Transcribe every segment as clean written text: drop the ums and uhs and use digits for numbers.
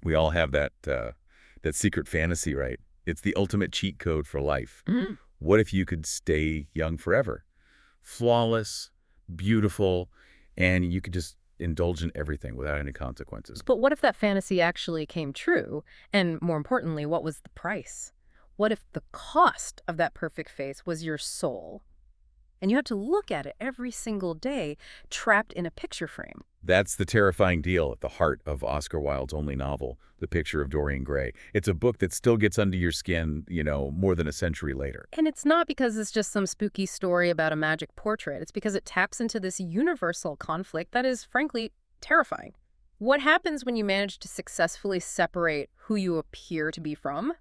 We all have that secret fantasy, right? It's the ultimate cheat code for life. Mhm. What if you could stay young forever? Flawless, beautiful, and you could just indulge in everything without any consequences. But what if that fantasy actually came true? And more importantly, what was the price? What if the cost of that perfect face was your soul? And you have to look at it every single day, trapped in a picture frame. That's the terrifying deal at the heart of Oscar Wilde's only novel, The Picture of Dorian Gray. It's a book that still gets under your skin, more than a century later. And it's not because it's just some spooky story about a magic portrait. It's because it taps into this universal conflict that is, frankly, terrifying. What happens when you manage to successfully separate who you appear to be from?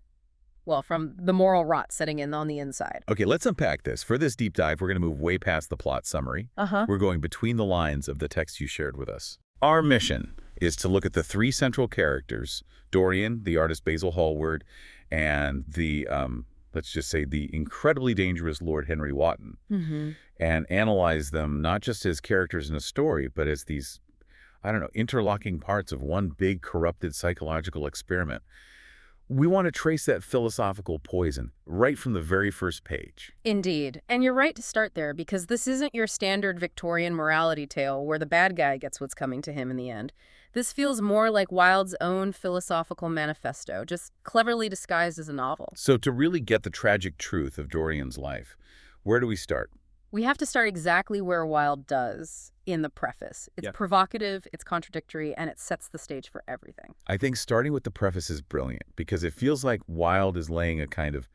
Well, from the moral rot setting in on the inside. Okay, let's unpack this. For this deep dive, we're going to move way past the plot summary. We're going between the lines of the text you shared with us. Our mission is to look at the three central characters, Dorian, the artist Basil Hallward, and the, let's just say, the incredibly dangerous Lord Henry Wotton, and analyze them not just as characters in a story, but as these, interlocking parts of one big corrupted psychological experiment. We want to trace that philosophical poison right from the very first page. Indeed. And you're right to start there, because this isn't your standard Victorian morality tale where the bad guy gets what's coming to him in the end. This feels more like Wilde's own philosophical manifesto, just cleverly disguised as a novel. So to really get the tragic truth of Dorian's life, where do we start? We have to start exactly where Wilde does in the preface. It's provocative, it's contradictory, and it sets the stage for everything. I think starting with the preface is brilliant because it feels like Wilde is laying a kind of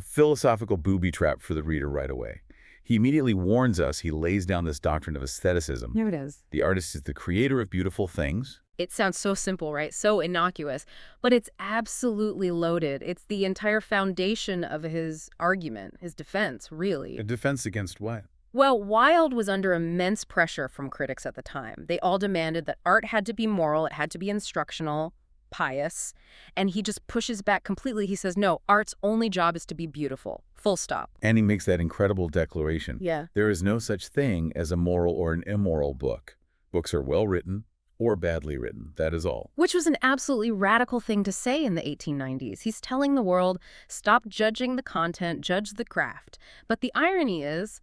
philosophical booby trap for the reader right away. He immediately warns us, he lays down this doctrine of aestheticism. Here it is. The artist is the creator of beautiful things. It sounds so simple, right? So innocuous, but it's absolutely loaded. It's the entire foundation of his argument, his defense, really. A defense against what? Well, Wilde was under immense pressure from critics at the time. They all demanded that art had to be moral, it had to be instructional, pious, and he just pushes back completely. He says, no, art's only job is to be beautiful, full stop. And he makes that incredible declaration. Yeah. There is no such thing as a moral or an immoral book. Books are well written or badly written, that is all. Which was an absolutely radical thing to say in the 1890s. He's telling the world, stop judging the content, judge the craft. But the irony is,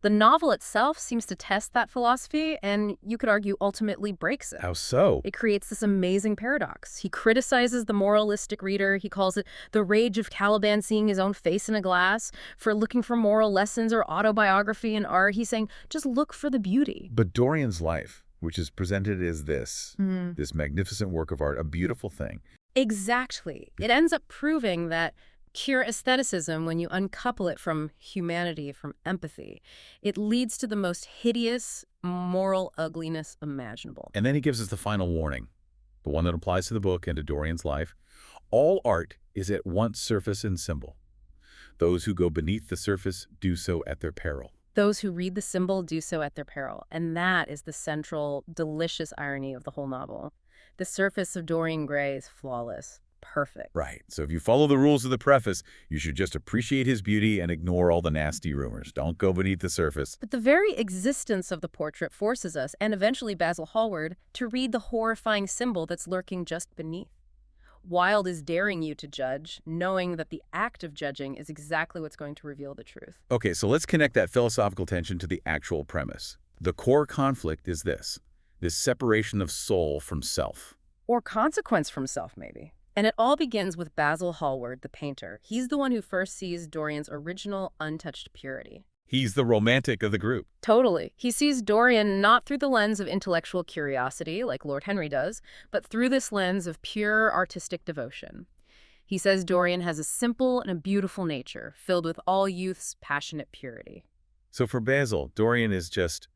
the novel itself seems to test that philosophy and, you could argue, ultimately breaks it. How so? It creates this amazing paradox. He criticizes the moralistic reader. He calls it the rage of Caliban seeing his own face in a glass for looking for moral lessons or autobiography in art. He's saying, just look for the beauty. But Dorian's life, which is presented as this magnificent work of art, a beautiful thing. Exactly. It ends up proving that pure aestheticism, when you uncouple it from humanity, from empathy, it leads to the most hideous moral ugliness imaginable. And then he gives us the final warning, the one that applies to the book and to Dorian's life. All art is at once surface and symbol. Those who go beneath the surface do so at their peril. Those who read the symbol do so at their peril. And that is the central, delicious irony of the whole novel. The surface of Dorian Gray is flawless. Perfect. Right. So if you follow the rules of the preface, you should just appreciate his beauty and ignore all the nasty rumors. Don't go beneath the surface. But the very existence of the portrait forces us, and eventually Basil Hallward, to read the horrifying symbol that's lurking just beneath. Wilde is daring you to judge, knowing that the act of judging is exactly what's going to reveal the truth. Okay, so let's connect that philosophical tension to the actual premise. The core conflict is this separation of soul from self. Or consequence from self, maybe. And it all begins with Basil Hallward, the painter. He's the one who first sees Dorian's original, untouched purity. He's the romantic of the group. Totally. He sees Dorian not through the lens of intellectual curiosity, like Lord Henry does, but through this lens of pure artistic devotion. He says Dorian has a simple and a beautiful nature, filled with all youth's passionate purity. So for Basil, Dorian is just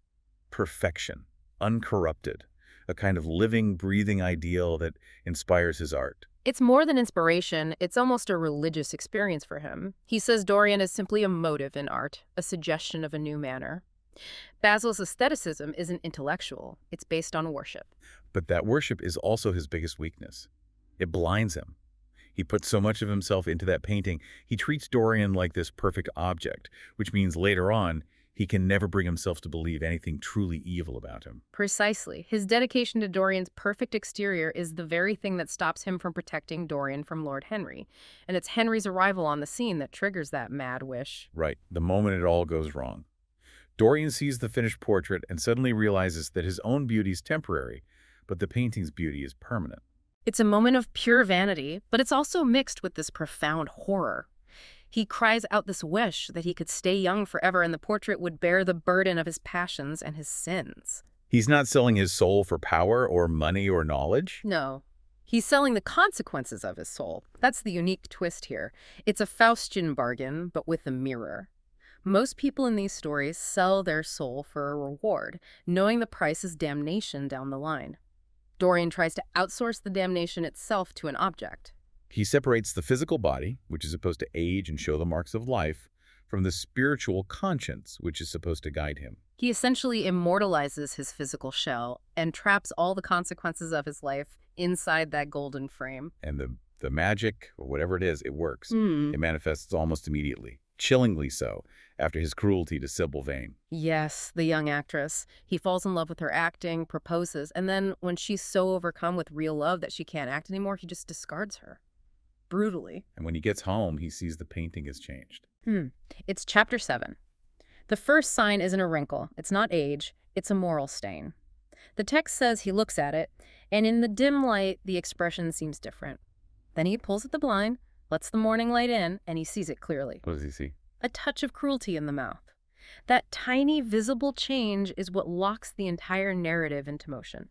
perfection, uncorrupted, a kind of living, breathing ideal that inspires his art. It's more than inspiration, it's almost a religious experience for him. He says Dorian is simply a motive in art, a suggestion of a new manner. Basil's aestheticism isn't intellectual, it's based on worship. But that worship is also his biggest weakness. It blinds him. He puts so much of himself into that painting, he treats Dorian like this perfect object, which means later on, He can never bring himself to believe anything truly evil about him. Precisely. His dedication to Dorian's perfect exterior is the very thing that stops him from protecting Dorian from Lord Henry. And it's Henry's arrival on the scene that triggers that mad wish. Right, the moment it all goes wrong. Dorian sees the finished portrait and suddenly realizes that his own beauty is temporary, but the painting's beauty is permanent. It's a moment of pure vanity, but it's also mixed with this profound horror. He cries out this wish that he could stay young forever and the portrait would bear the burden of his passions and his sins. He's not selling his soul for power or money or knowledge. No. He's selling the consequences of his soul. That's the unique twist here. It's a Faustian bargain, but with a mirror. Most people in these stories sell their soul for a reward, knowing the price is damnation down the line. Dorian tries to outsource the damnation itself to an object. He separates the physical body, which is supposed to age and show the marks of life, from the spiritual conscience, which is supposed to guide him. He essentially immortalizes his physical shell and traps all the consequences of his life inside that golden frame. And the magic, or whatever it is, it works. It manifests almost immediately, chillingly so, after his cruelty to Sybil Vane. Yes, the young actress. He falls in love with her acting, proposes, and then when she's so overcome with real love that she can't act anymore, he just discards her. Brutally. And when he gets home, he sees the painting has changed. It's chapter 7. The first sign isn't a wrinkle. It's not age. It's a moral stain. The text says he looks at it, and in the dim light, the expression seems different. Then he pulls at the blind, lets the morning light in, and he sees it clearly. What does he see? A touch of cruelty in the mouth. That tiny, visible change is what locks the entire narrative into motion.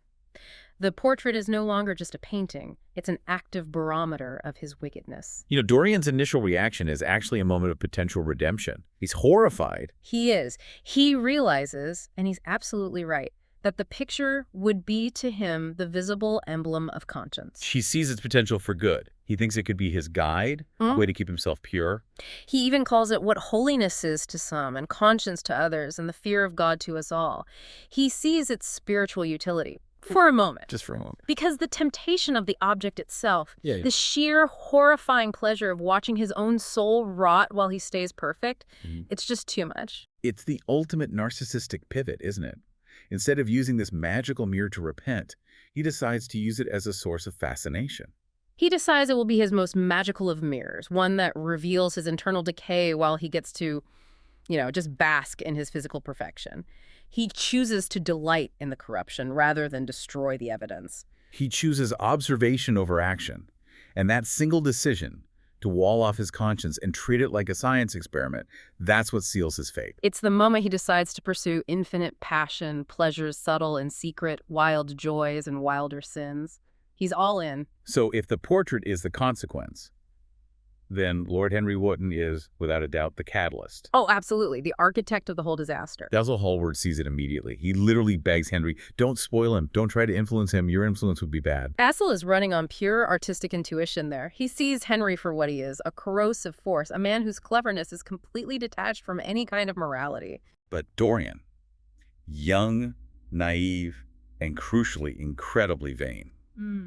The portrait is no longer just a painting. It's an active barometer of his wickedness. You know, Dorian's initial reaction is actually a moment of potential redemption. He's horrified. He is. He realizes, and he's absolutely right, that the picture would be to him the visible emblem of conscience. He sees its potential for good. He thinks it could be his guide, a way to keep himself pure. He even calls it what holiness is to some and conscience to others and the fear of God to us all. He sees its spiritual utility. For a moment. Just for a moment. Because the temptation of the object itself, the sheer horrifying pleasure of watching his own soul rot while he stays perfect, it's just too much. It's the ultimate narcissistic pivot, isn't it? Instead of using this magical mirror to repent, he decides to use it as a source of fascination. He decides it will be his most magical of mirrors, one that reveals his internal decay while he gets to, just bask in his physical perfection. He chooses to delight in the corruption rather than destroy the evidence. He chooses observation over action. And that single decision to wall off his conscience and treat it like a science experiment, that's what seals his fate. It's the moment he decides to pursue infinite passion, pleasures subtle and secret, wild joys and wilder sins. He's all in. So if the portrait is the consequence, then Lord Henry Wotton is, without a doubt, the catalyst. Oh, absolutely. The architect of the whole disaster. Basil Hallward sees it immediately. He literally begs Henry, don't spoil him. Don't try to influence him. Your influence would be bad. Basil is running on pure artistic intuition there. He sees Henry for what he is, a corrosive force, a man whose cleverness is completely detached from any kind of morality. But Dorian, young, naive, and crucially, incredibly vain.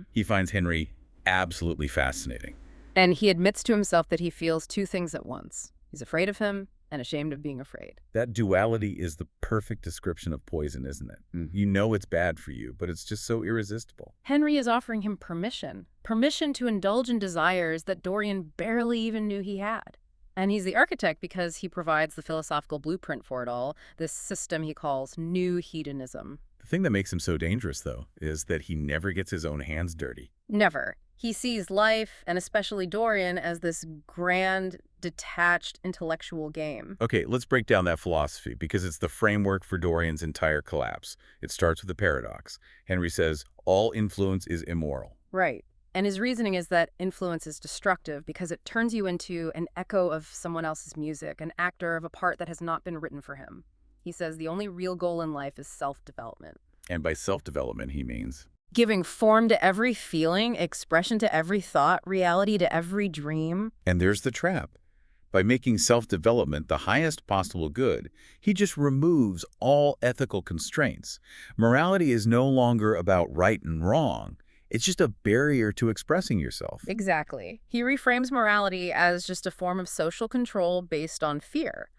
He finds Henry absolutely fascinating. And he admits to himself that he feels two things at once. He's afraid of him and ashamed of being afraid. That duality is the perfect description of poison, isn't it? You know it's bad for you, but it's just so irresistible. Henry is offering him permission. Permission to indulge in desires that Dorian barely even knew he had. And he's the architect because he provides the philosophical blueprint for it all, this system he calls New Hedonism. The thing that makes him so dangerous, though, is that he never gets his own hands dirty. Never. He sees life, and especially Dorian, as this grand, detached, intellectual game. Okay, let's break down that philosophy, because it's the framework for Dorian's entire collapse. It starts with a paradox. Henry says, all influence is immoral. Right. And his reasoning is that influence is destructive because it turns you into an echo of someone else's music, an actor of a part that has not been written for him. He says the only real goal in life is self-development. And by self-development, he means giving form to every feeling, expression to every thought, reality to every dream. And there's the trap. By making self-development the highest possible good, he just removes all ethical constraints. Morality is no longer about right and wrong. It's just a barrier to expressing yourself. Exactly. He reframes morality as just a form of social control based on fear.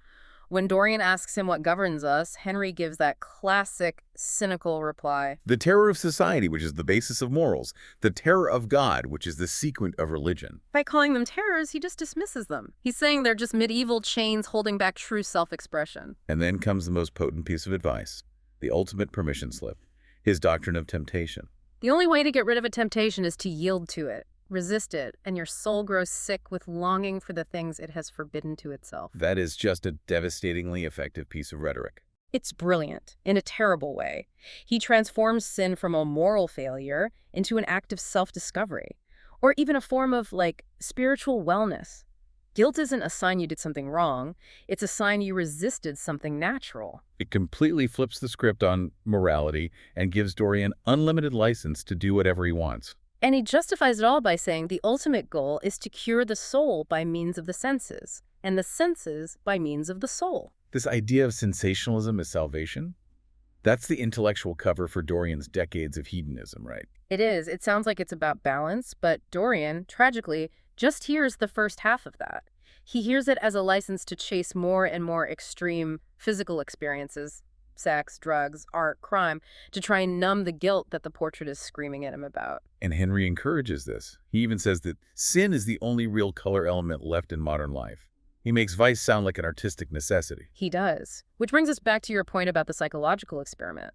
When Dorian asks him what governs us, Henry gives that classic, cynical reply. The terror of society, which is the basis of morals. The terror of God, which is the sequent of religion. By calling them terrors, he just dismisses them. He's saying they're just medieval chains holding back true self-expression. And then comes the most potent piece of advice, the ultimate permission slip, his doctrine of temptation. The only way to get rid of a temptation is to yield to it, resist it, and your soul grows sick with longing for the things it has forbidden to itself. That is just a devastatingly effective piece of rhetoric. It's brilliant, in a terrible way. He transforms sin from a moral failure into an act of self-discovery, or even a form of, spiritual wellness. Guilt isn't a sign you did something wrong. It's a sign you resisted something natural. It completely flips the script on morality and gives Dorian unlimited license to do whatever he wants. And he justifies it all by saying the ultimate goal is to cure the soul by means of the senses, and the senses by means of the soul. This idea of sensationalism as salvation? That's the intellectual cover for Dorian's decades of hedonism, right? It is. It sounds like it's about balance, but Dorian, tragically, just hears the first half of that. He hears it as a license to chase more and more extreme physical experiences, sex, drugs, art, crime, to try and numb the guilt that the portrait is screaming at him about. And Henry encourages this. He even says that sin is the only real color element left in modern life. He makes vice sound like an artistic necessity. He does. Which brings us back to your point about the psychological experiment.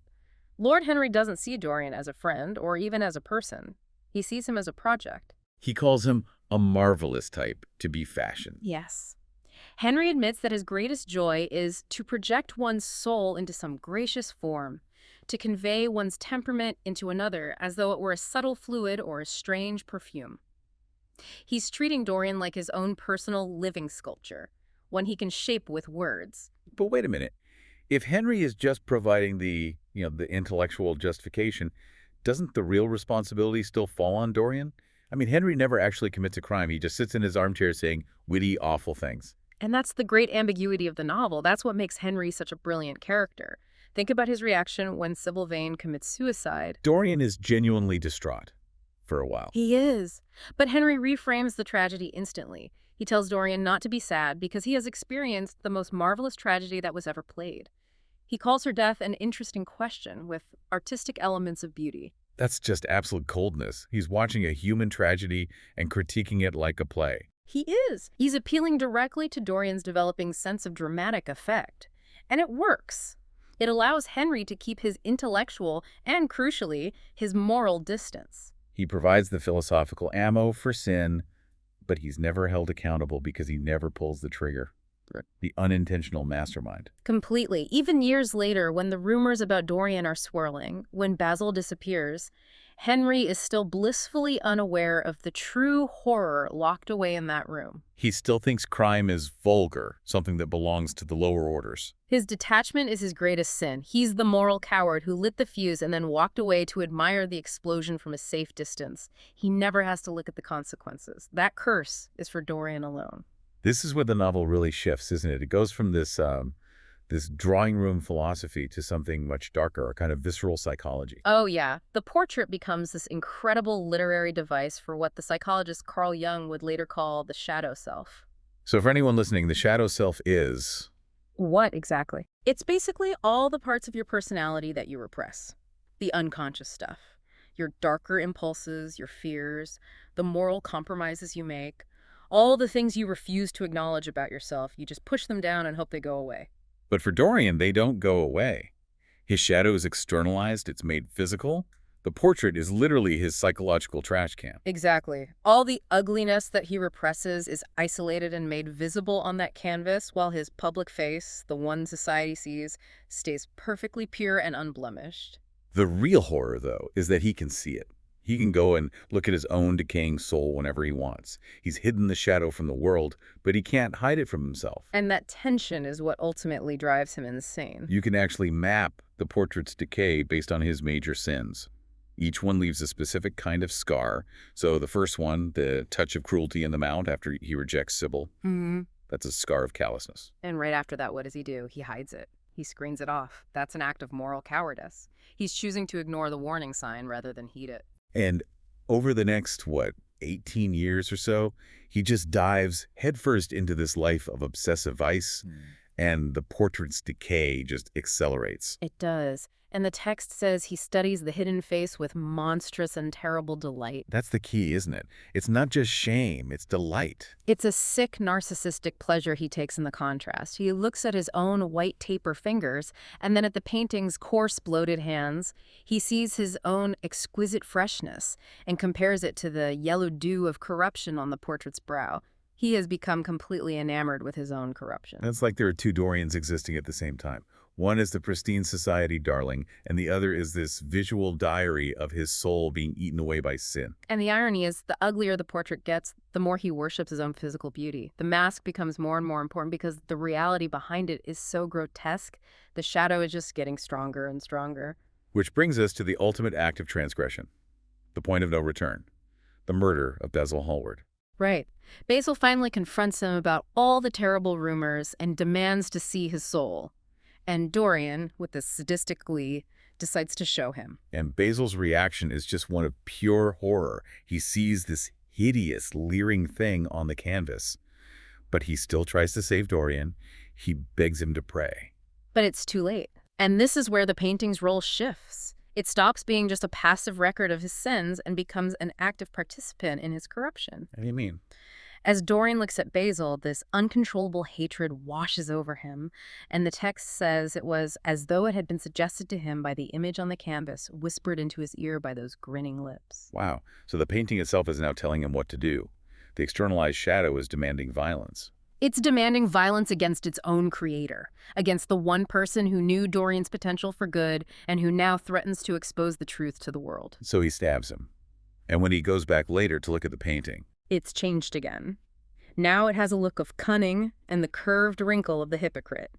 Lord Henry doesn't see Dorian as a friend or even as a person. He sees him as a project. He calls him a marvelous type to be fashioned. Yes. Henry admits that his greatest joy is to project one's soul into some gracious form, to convey one's temperament into another as though it were a subtle fluid or a strange perfume. He's treating Dorian like his own personal living sculpture, one he can shape with words. But wait a minute. If Henry is just providing the intellectual justification, doesn't the real responsibility still fall on Dorian? I mean, Henry never actually commits a crime. He just sits in his armchair saying witty, awful things. And that's the great ambiguity of the novel. That's what makes Henry such a brilliant character. Think about his reaction when Sybil Vane commits suicide. Dorian is genuinely distraught for a while. He is. But Henry reframes the tragedy instantly. He tells Dorian not to be sad because he has experienced the most marvelous tragedy that was ever played. He calls her death an interesting question with artistic elements of beauty. That's just absolute coldness. He's watching a human tragedy and critiquing it like a play. He is. He's appealing directly to Dorian's developing sense of dramatic effect. And it works. It allows Henry to keep his intellectual and, crucially, his moral distance. He provides the philosophical ammo for sin, but he's never held accountable because he never pulls the trigger. The unintentional mastermind. Completely. Even years later, when the rumors about Dorian are swirling, when Basil disappears, Henry is still blissfully unaware of the true horror locked away in that room. He still thinks crime is vulgar, something that belongs to the lower orders. His detachment is his greatest sin. He's the moral coward who lit the fuse and then walked away to admire the explosion from a safe distance. He never has to look at the consequences. That curse is for Dorian alone. This is where the novel really shifts, isn't it? It goes from this drawing room philosophy to something much darker, a kind of visceral psychology. Oh, yeah. The portrait becomes this incredible literary device for what the psychologist Carl Jung would later call the shadow self. So for anyone listening, the shadow self is... What exactly? It's basically all the parts of your personality that you repress. The unconscious stuff. Your darker impulses, your fears, the moral compromises you make. All the things you refuse to acknowledge about yourself, you just push them down and hope they go away. But for Dorian, they don't go away. His shadow is externalized, it's made physical. The portrait is literally his psychological trash can. Exactly. All the ugliness that he represses is isolated and made visible on that canvas, while his public face, the one society sees, stays perfectly pure and unblemished. The real horror, though, is that he can see it. He can go and look at his own decaying soul whenever he wants. He's hidden the shadow from the world, but he can't hide it from himself. And that tension is what ultimately drives him insane. You can actually map the portrait's decay based on his major sins. Each one leaves a specific kind of scar. So the first one, the touch of cruelty in the mount after he rejects Sybil, that's a scar of callousness. And right after that, what does he do? He hides it. He screens it off. That's an act of moral cowardice. He's choosing to ignore the warning sign rather than heed it. And over the next, 18 years or so, he just dives headfirst into this life of obsessive vice. and the portrait's decay just accelerates. It does. And the text says he studies the hidden face with monstrous and terrible delight. That's the key, isn't it? It's not just shame, it's delight. It's a sick, narcissistic pleasure he takes in the contrast. He looks at his own white taper fingers, and then at the painting's coarse, bloated hands. He sees his own exquisite freshness and compares it to the yellow dew of corruption on the portrait's brow. He has become completely enamored with his own corruption. It's like there are two Dorians existing at the same time. One is the pristine society darling, and the other is this visual diary of his soul being eaten away by sin. And the irony is, the uglier the portrait gets, the more he worships his own physical beauty. The mask becomes more and more important because the reality behind it is so grotesque. The shadow is just getting stronger and stronger. Which brings us to the ultimate act of transgression, the point of no return, the murder of Basil Hallward. Right. Basil finally confronts him about all the terrible rumors and demands to see his soul. And Dorian, with this sadistic glee, decides to show him. And Basil's reaction is just one of pure horror. He sees this hideous, leering thing on the canvas. But he still tries to save Dorian. He begs him to pray. But it's too late. And this is where the painting's role shifts. It stops being just a passive record of his sins and becomes an active participant in his corruption. What do you mean? As Dorian looks at Basil, this uncontrollable hatred washes over him, and the text says it was as though it had been suggested to him by the image on the canvas, whispered into his ear by those grinning lips. Wow. So the painting itself is now telling him what to do. The externalized shadow is demanding violence. It's demanding violence against its own creator, against the one person who knew Dorian's potential for good and who now threatens to expose the truth to the world. So he stabs him. And when he goes back later to look at the painting, it's changed again. Now it has a look of cunning and the curved wrinkle of the hypocrite.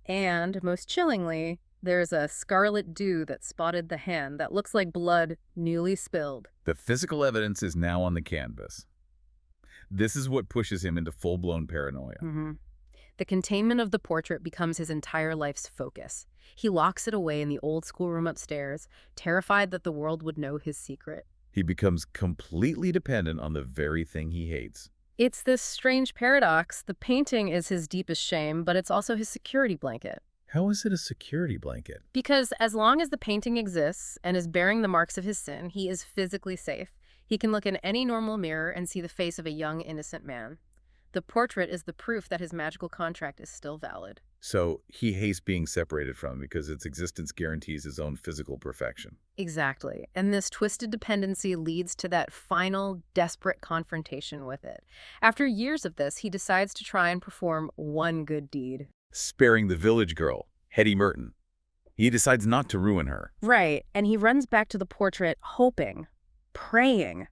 And, most chillingly, there's a scarlet dew that spotted the hand that looks like blood newly spilled. The physical evidence is now on the canvas. This is what pushes him into full-blown paranoia. The containment of the portrait becomes his entire life's focus. He locks it away in the old schoolroom upstairs, terrified that the world would know his secret. He becomes completely dependent on the very thing he hates. It's this strange paradox. The painting is his deepest shame, but it's also his security blanket. How is it a security blanket? Because as long as the painting exists and is bearing the marks of his sin, he is physically safe. He can look in any normal mirror and see the face of a young, innocent man. The portrait is the proof that his magical contract is still valid. So he hates being separated from it because its existence guarantees his own physical perfection. Exactly. And this twisted dependency leads to that final, desperate confrontation with it. After years of this, he decides to try and perform one good deed. Sparing the village girl, Hetty Merton. He decides not to ruin her. Right. And he runs back to the portrait, hoping, praying,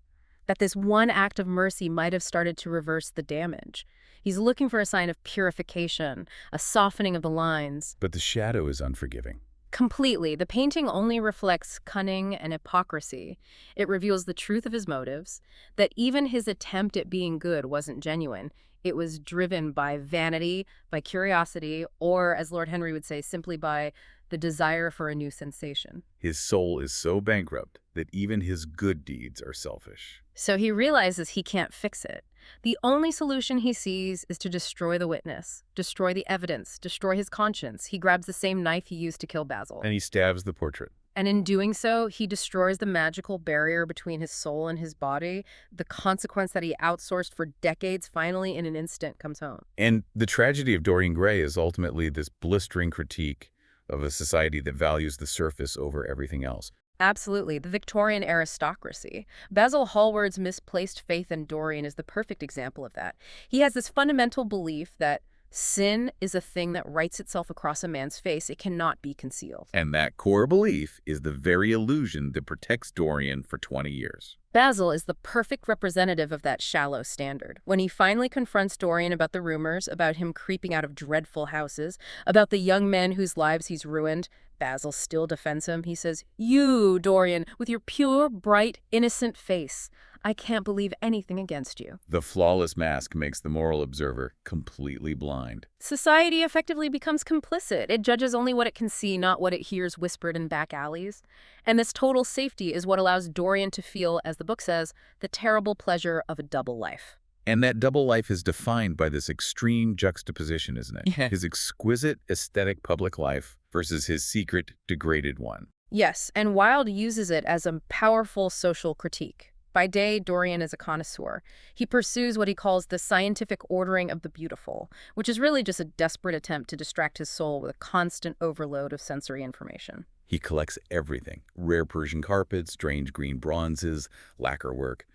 that this one act of mercy might have started to reverse the damage. He's looking for a sign of purification, a softening of the lines. But the shadow is unforgiving. Completely. The painting only reflects cunning and hypocrisy. It reveals the truth of his motives, that even his attempt at being good wasn't genuine. It was driven by vanity, by curiosity, or, as Lord Henry would say, simply by the desire for a new sensation. His soul is so bankrupt that even his good deeds are selfish. So he realizes he can't fix it. The only solution he sees is to destroy the witness, destroy the evidence, destroy his conscience. He grabs the same knife he used to kill Basil. And he stabs the portrait. And in doing so, he destroys the magical barrier between his soul and his body. The consequence that he outsourced for decades finally in an instant comes home. And the tragedy of Dorian Gray is ultimately this blistering critique of a society that values the surface over everything else. Absolutely. The Victorian aristocracy. Basil Hallward's misplaced faith in Dorian is the perfect example of that. He has this fundamental belief that sin is a thing that writes itself across a man's face. It cannot be concealed. And that core belief is the very illusion that protects Dorian for 20 years. Basil is the perfect representative of that shallow standard. When he finally confronts Dorian about the rumors, about him creeping out of dreadful houses, about the young men whose lives he's ruined, Basil still defends him. He says, "You, Dorian, with your pure, bright, innocent face. I can't believe anything against you." The flawless mask makes the moral observer completely blind. Society effectively becomes complicit. It judges only what it can see, not what it hears whispered in back alleys. And this total safety is what allows Dorian to feel, as the book says, the terrible pleasure of a double life. And that double life is defined by this extreme juxtaposition, isn't it? Yeah. His exquisite aesthetic public life versus his secret, degraded one. Yes, and Wilde uses it as a powerful social critique. By day, Dorian is a connoisseur. He pursues what he calls the scientific ordering of the beautiful, which is really just a desperate attempt to distract his soul with a constant overload of sensory information. He collects everything: rare Persian carpets, strange green bronzes, lacquer work.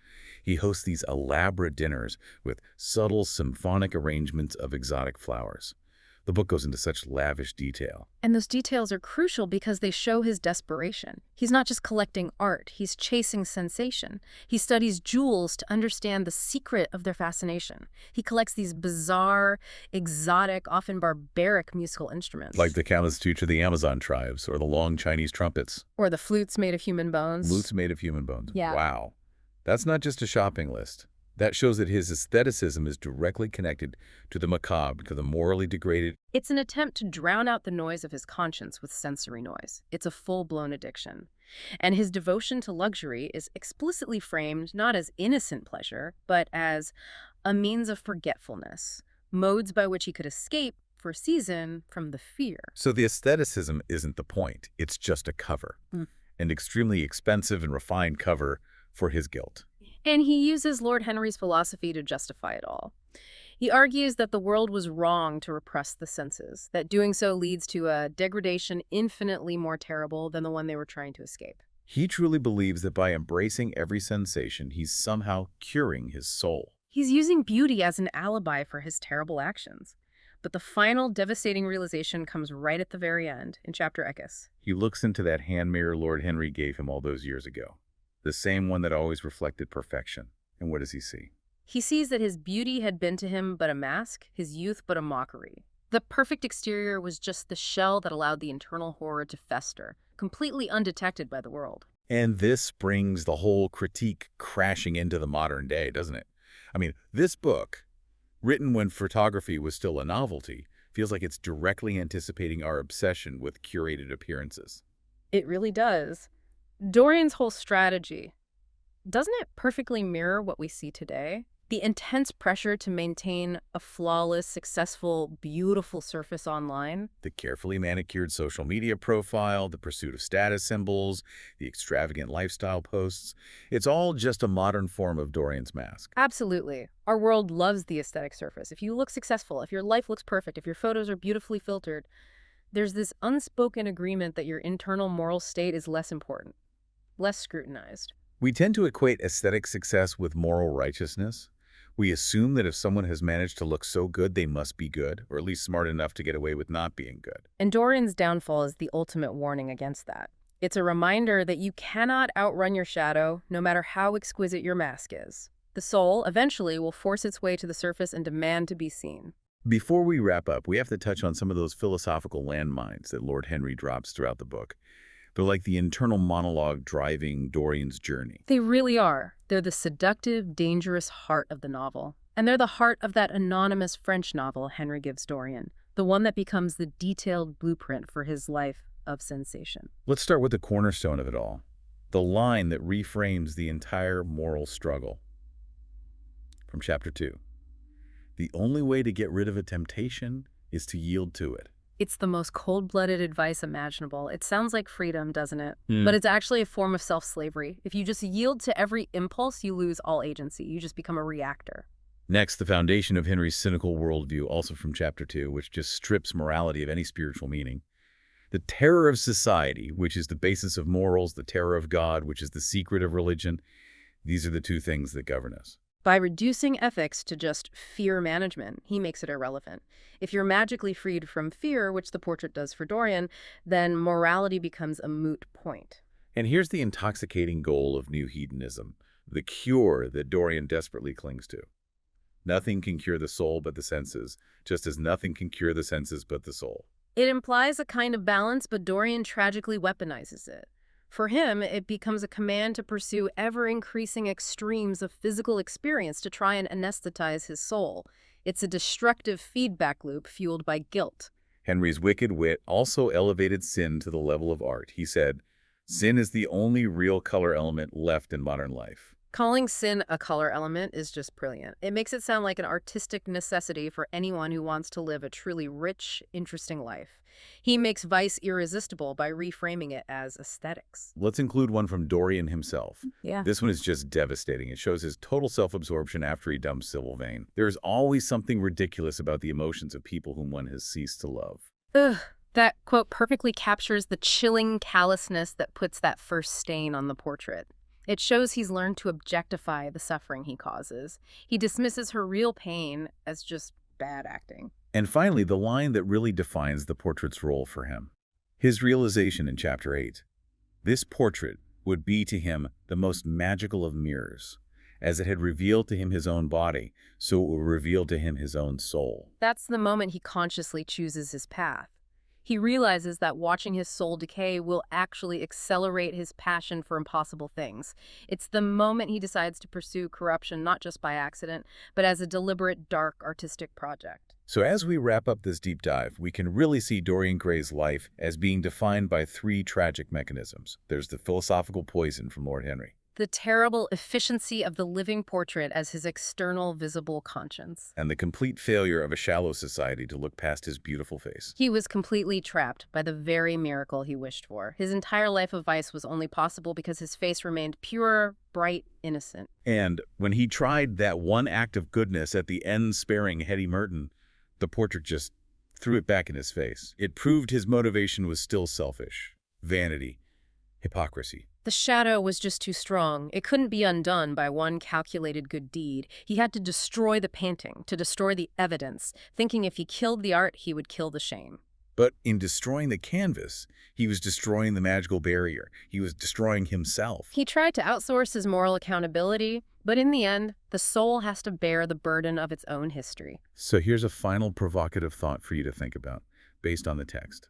He hosts these elaborate dinners with subtle symphonic arrangements of exotic flowers. The book goes into such lavish detail. And those details are crucial because they show his desperation. He's not just collecting art, he's chasing sensation. He studies jewels to understand the secret of their fascination. He collects these bizarre, exotic, often barbaric musical instruments. Like the countless tunes of the Amazon tribes, or the long Chinese trumpets. Or the flutes made of human bones. Flutes made of human bones. Yeah. Wow. That's not just a shopping list. That shows that his aestheticism is directly connected to the macabre, to the morally degraded. It's an attempt to drown out the noise of his conscience with sensory noise. It's a full-blown addiction. And his devotion to luxury is explicitly framed not as innocent pleasure, but as a means of forgetfulness, modes by which he could escape, for a season, from the fear. So the aestheticism isn't the point. It's just a cover. An extremely expensive and refined cover for his guilt. And he uses Lord Henry's philosophy to justify it all. He argues that the world was wrong to repress the senses, that doing so leads to a degradation infinitely more terrible than the one they were trying to escape. He truly believes that by embracing every sensation, he's somehow curing his soul. He's using beauty as an alibi for his terrible actions. But the final devastating realization comes right at the very end, in chapter Eckes. He looks into that hand mirror Lord Henry gave him all those years ago. The same one that always reflected perfection. And what does he see? He sees that his beauty had been to him but a mask, his youth but a mockery. The perfect exterior was just the shell that allowed the internal horror to fester, completely undetected by the world. And this brings the whole critique crashing into the modern day, doesn't it? I mean, this book, written when photography was still a novelty, feels like it's directly anticipating our obsession with curated appearances. It really does. Dorian's whole strategy, doesn't it perfectly mirror what we see today? The intense pressure to maintain a flawless, successful, beautiful surface online. The carefully manicured social media profile, the pursuit of status symbols, the extravagant lifestyle posts. It's all just a modern form of Dorian's mask. Absolutely. Our world loves the aesthetic surface. If you look successful, if your life looks perfect, if your photos are beautifully filtered, there's this unspoken agreement that your internal moral state is less important, less scrutinized. We tend to equate aesthetic success with moral righteousness. We assume that if someone has managed to look so good, they must be good, or at least smart enough to get away with not being good. And Dorian's downfall is the ultimate warning against that. It's a reminder that you cannot outrun your shadow, no matter how exquisite your mask is. The soul, eventually, will force its way to the surface and demand to be seen. Before we wrap up, we have to touch on some of those philosophical landmines that Lord Henry drops throughout the book. They're like the internal monologue driving Dorian's journey. They really are. They're the seductive, dangerous heart of the novel. And they're the heart of that anonymous French novel Henry gives Dorian, the one that becomes the detailed blueprint for his life of sensation. Let's start with the cornerstone of it all, the line that reframes the entire moral struggle. From chapter 2. The only way to get rid of a temptation is to yield to it. It's the most cold-blooded advice imaginable. It sounds like freedom, doesn't it? But it's actually a form of self-slavery. If you just yield to every impulse, you lose all agency. You just become a reactor. Next, the foundation of Henry's cynical worldview, also from chapter 2, which just strips morality of any spiritual meaning. The terror of society, which is the basis of morals, the terror of God, which is the secret of religion. These are the two things that govern us. By reducing ethics to just fear management, he makes it irrelevant. If you're magically freed from fear, which the portrait does for Dorian, then morality becomes a moot point. And here's the intoxicating goal of new hedonism, the cure that Dorian desperately clings to. Nothing can cure the soul but the senses, just as nothing can cure the senses but the soul. It implies a kind of balance, but Dorian tragically weaponizes it. For him, it becomes a command to pursue ever-increasing extremes of physical experience to try and anesthetize his soul. It's a destructive feedback loop fueled by guilt. Henry's wicked wit also elevated sin to the level of art. He said, "Sin is the only real color element left in modern life." Calling sin a color element is just brilliant. It makes it sound like an artistic necessity for anyone who wants to live a truly rich, interesting life. He makes vice irresistible by reframing it as aesthetics. Let's include one from Dorian himself. Yeah. This one is just devastating. It shows his total self-absorption after he dumps Sybil Vane. There is always something ridiculous about the emotions of people whom one has ceased to love. Ugh. That quote perfectly captures the chilling callousness that puts that first stain on the portrait. It shows he's learned to objectify the suffering he causes. He dismisses her real pain as just bad acting. And finally, the line that really defines the portrait's role for him. His realization in Chapter 8. This portrait would be to him the most magical of mirrors. As it had revealed to him his own body, so it will reveal to him his own soul. That's the moment he consciously chooses his path. He realizes that watching his soul decay will actually accelerate his passion for impossible things. It's the moment he decides to pursue corruption not just by accident, but as a deliberate, dark, artistic project. So as we wrap up this deep dive, we can really see Dorian Gray's life as being defined by three tragic mechanisms. There's the philosophical poison from Lord Henry. The terrible efficiency of the living portrait as his external, visible conscience. And the complete failure of a shallow society to look past his beautiful face. He was completely trapped by the very miracle he wished for. His entire life of vice was only possible because his face remained pure, bright, innocent. And when he tried that one act of goodness at the end, sparing Hetty Merton, the portrait just threw it back in his face. It proved his motivation was still selfish. Vanity. Hypocrisy. The shadow was just too strong. It couldn't be undone by one calculated good deed. He had to destroy the painting, to destroy the evidence, thinking if he killed the art, he would kill the shame. But in destroying the canvas, he was destroying the magical barrier. He was destroying himself. He tried to outsource his moral accountability, but in the end, the soul has to bear the burden of its own history. So here's a final provocative thought for you to think about, based on the text.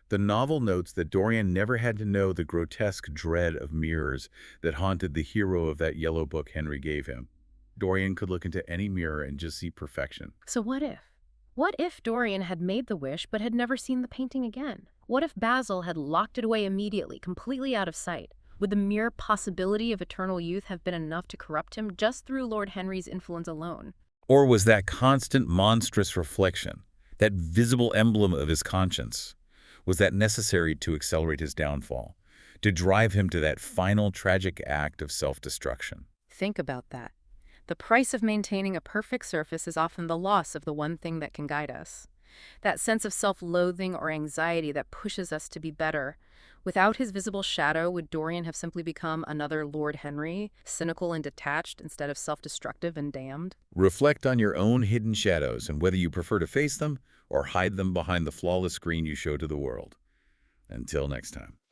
The novel notes that Dorian never had to know the grotesque dread of mirrors that haunted the hero of that yellow book Henry gave him. Dorian could look into any mirror and just see perfection. So what if? What if Dorian had made the wish but had never seen the painting again? What if Basil had locked it away immediately, completely out of sight? Would the mere possibility of eternal youth have been enough to corrupt him just through Lord Henry's influence alone? Or was that constant monstrous reflection, that visible emblem of his conscience, was that necessary to accelerate his downfall, to drive him to that final tragic act of self-destruction? Think about that. The price of maintaining a perfect surface is often the loss of the one thing that can guide us. That sense of self-loathing or anxiety that pushes us to be better. Without his visible shadow, would Dorian have simply become another Lord Henry, cynical and detached instead of self-destructive and damned? Reflect on your own hidden shadows and whether you prefer to face them or hide them behind the flawless screen you show to the world. Until next time.